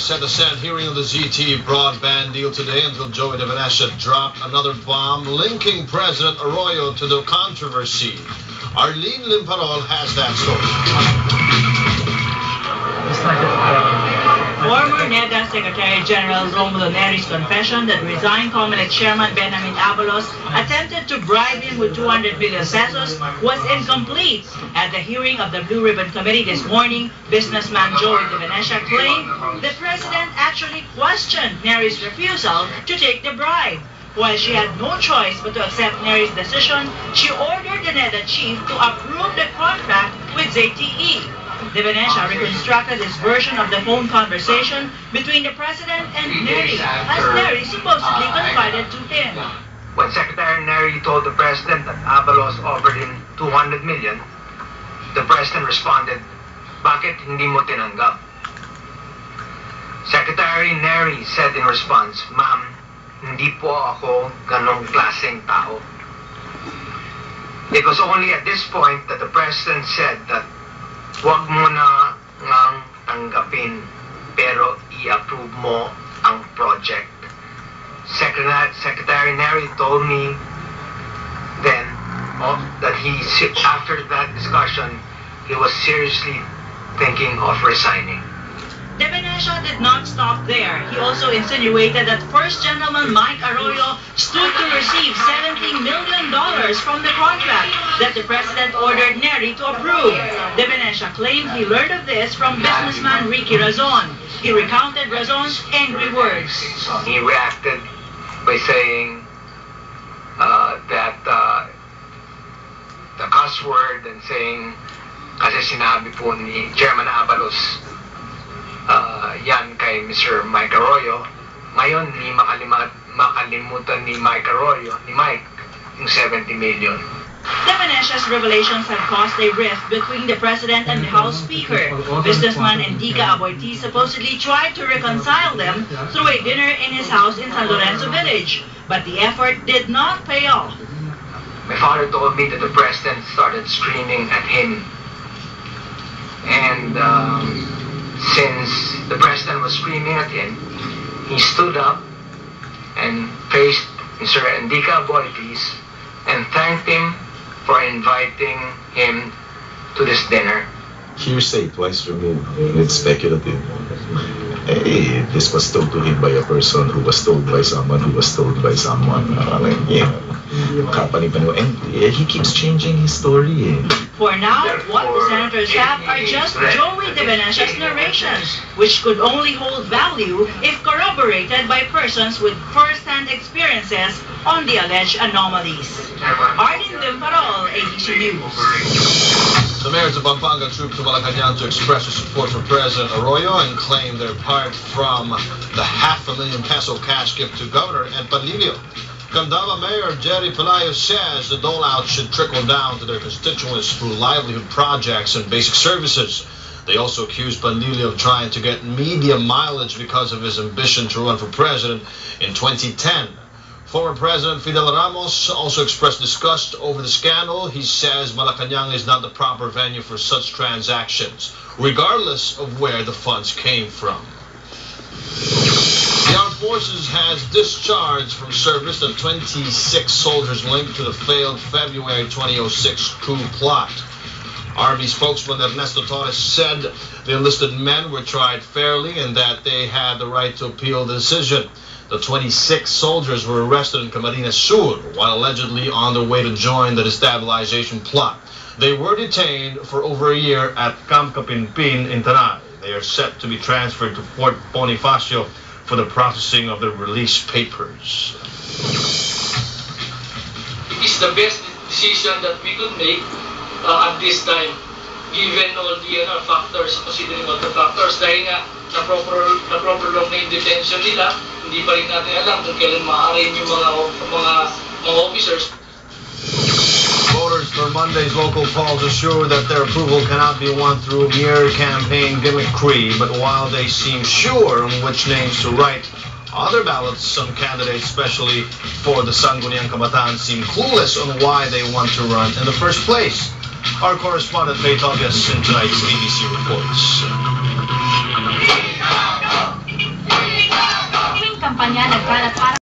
set the Senate hearing on the ZTE broadband deal today until Joey De Venecia dropped another bomb linking President Arroyo to the controversy. Arlene Limparol has that story. Former NEDA Secretary General Romulo Neri's confession that resigned COMELEC Chairman Benjamin Abalos attempted to bribe him with 200 million pesos was incomplete. At the hearing of the Blue Ribbon Committee this morning, businessman Joey De Venecia claimed the president actually questioned Neri's refusal to take the bribe. While she had no choice but to accept Neri's decision, she ordered the NEDA chief to approve the contract with ZTE. De Venecia reconstructed his version of the phone conversation between the president and Neri, as Neri supposedly confided to him. When Secretary Neri told the president that Abalos offered him 200 million, the president responded, "Bakit hindi mo tinanggap?" Secretary Neri said in response, "Ma'am, hindi po ako ganong klaseng tao." It was only at this point that the president said that huwag mo na ngang tanggapin pero i-approve mo ang project. Secretary Neri told me then that after that discussion, he was seriously thinking of resigning. De Venecia did not stop there. He also insinuated that First Gentleman Mike Arroyo stood to receive $70 million from the contract that the president ordered Neri to approve. De Venecia claimed he learned of this from businessman Ricky Razon. He recounted Razon's angry words. He reacted by saying that the cuss word and saying, kasi sinabi po ni Chairman Abalos, yan kay Mr. Mike Arroyo. Ngayon, ni makalimutan ni Mike Arroyo, ni Mike, yung 70 million. De Venecia's revelations have caused a rift between the president and the House Speaker. Businessman Endica Aboitiz supposedly tried to reconcile them through a dinner in his house in San Lorenzo Village, but the effort did not pay off. My father told me that the president started screaming at him. And since the president was screaming at him, he stood up and faced Mr. Endica Aboitiz and thanked him for inviting him to this dinner. Hearsay twice removed. It's speculative. Hey, this was told to him by a person who was told by someone who was told by someone. And he keeps changing his story. For now, what the senators have are just Joey De Venecia's narrations, which could only hold value if corroborated by persons with first-hand experiences on the alleged anomalies. Arlene Limparol, ABC News. The mayors of Pampanga trooped to Malacanang to express their support for President Arroyo and claim they're part from the $500,000 peso cash gift to Governor Ed Panlilio. Candaba Mayor Jerry Pelayo says the dole-out should trickle down to their constituents through livelihood projects and basic services. They also accused Panlilio of trying to get media mileage because of his ambition to run for president in 2010. Former President Fidel Ramos also expressed disgust over the scandal. He says Malacanang is not the proper venue for such transactions, regardless of where the funds came from. The Armed Forces has discharged from service the 26 soldiers linked to the failed February 2006 coup plot. Army spokesman Ernesto Torres said the enlisted men were tried fairly and that they had the right to appeal the decision. The 26 soldiers were arrested in Camarines Sur while allegedly on their way to join the destabilization plot. They were detained for over a year at Camp Capinpin in Tanay. They are set to be transferred to Fort Bonifacio for the processing of their release papers. It is the best decision that we could make at this time, given all the factors, considering all the factors. Dahil nga, na-proper long na yung detention nila, hindi pa rin natin alam kung kailan ma-arraign yung mga officers. Voters for Monday's local polls assure that their approval cannot be won through mere campaign gimmickry, but while they seem sure on which names to write, other ballots, some candidates, especially for the Sangguniang Kabataan, seem clueless on why they want to run in the first place. Our correspondent Faye Tobias in tonight's ABC reports. kampanya nagkalat para